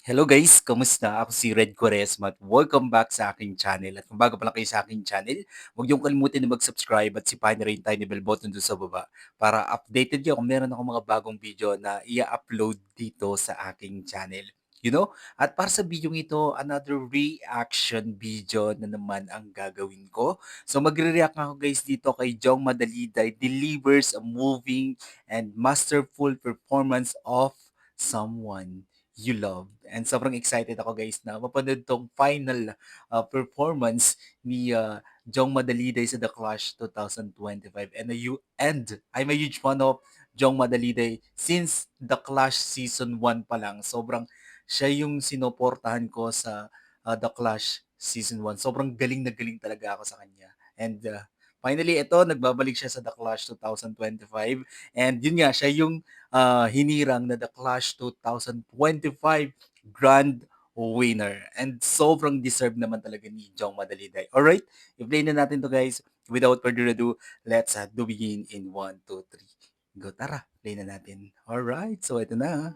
Hello guys, kamusta? Ako si Red Quaresma at welcome back sa aking channel. At kung bago pa lang kayo sa aking channel, huwag niyong kalimutan na mag-subscribe at sipahin na rin yung tiny bell button doon sa baba para updated kayo kung meron akong mga bagong video na i-upload dito sa aking channel. At para sa video ito, another reaction video na naman ang gagawin ko. So magre-react ako guys dito kay Jong Madaliday delivers a moving and masterful performance of Someone You Love. And sobrang excited ako guys na mapanood tong final performance ni Jong Madaliday sa The Clash 2025. And I'm a huge fan of Jong Madaliday since The Clash Season 1 pa lang. Sobrang siya yung sinoportahan ko sa The Clash Season 1. Sobrang galing na galing talaga ako sa kanya. And finally, ito, nagbabalik siya sa The Clash 2025. And yun nga, siya yung hinirang na The Clash 2025 Grand winner. And sobrang deserve naman talaga ni Jong Madaliday. Alright, i-play na natin to guys. Without further ado, let's do begin in 1, 2, 3. Go, tara, play na natin. Alright, so ito na.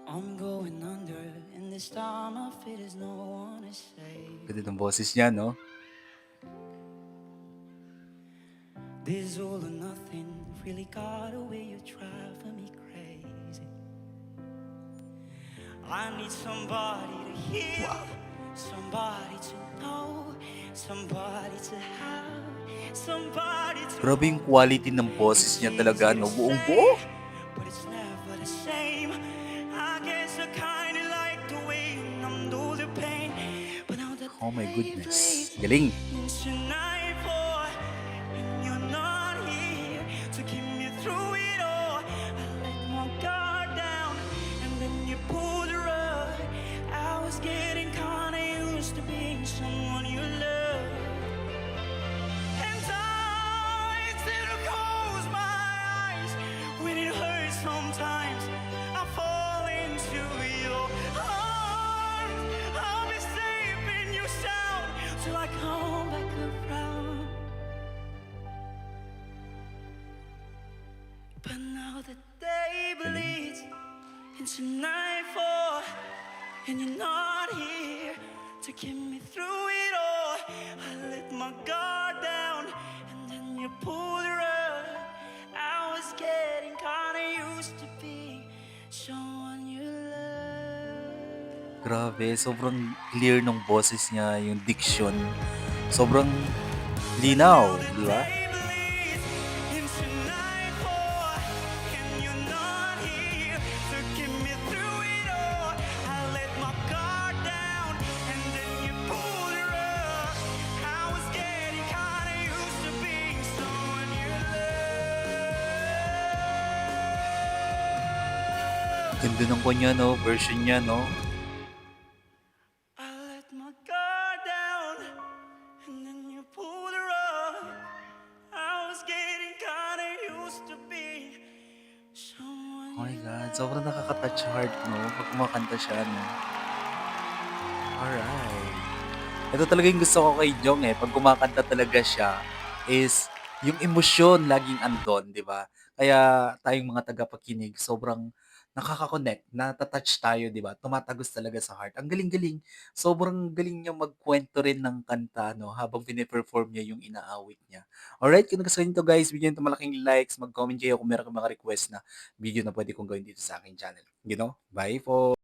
I'm going under, and this time I feel there's no one to save. Ganda ng boses niya, no? This all or nothing really got away, you driving me crazy. I need somebody to hear, somebody to know, somebody to have, somebody to Grabe yung quality ng boses niya talaga, no? Buong buo. but it's never the same. I guess I kinda like the way you numb all the pain, but now that Oh my day goodness. bleeds Galing. into nightfall, and you're not here to keep me through it all. I let my guard down, and then you pulled the rug. I was getting kinda used to being someone you love, and I still close my eyes when it hurts sometimes. I fall into your arms. I'll be safe in your sound till I come back around. But now the day bleeds into nightfall, and you're not here to get me through it all. I let my guard down, and then you pulled the rug. I was getting kinda used to being someone you love. Grabe, sobrang clear ng boses niya, yung diction. Sobrang linaw, di ba? Day bleeds into nightfall, and you're not here to get me through it all. I let my guard down, and then you pulled the rug. I was getting kinda used to being someone you love. Ganda ng kanya, no? Version niya, no? I let my guard down, and then you pulled the rug. I was getting kinda used to being someone Oh my you God, sobrang nakaka-touch heart, no? Pag kumakanta siya, no? Alright. Ito talaga yung gusto ko kay Jong, eh. Pag kumakanta talaga siya, is yung emosyon laging andon, di ba? Kaya tayong mga tagapakinig, sobrang nakaka-connect, nata-touch tayo, di ba? Tumatagos talaga sa heart. Ang galing-galing. Sobrang galing niya magkwento rin ng kanta, no? Habang pine-perform niya yung inaawit niya. Alright, kung nagustuhan niyo to guys, bigyan nyo malaking likes, mag-comment kayo kung meron kang mga request na video na pwede kong gawin dito sa aking channel. Bye po!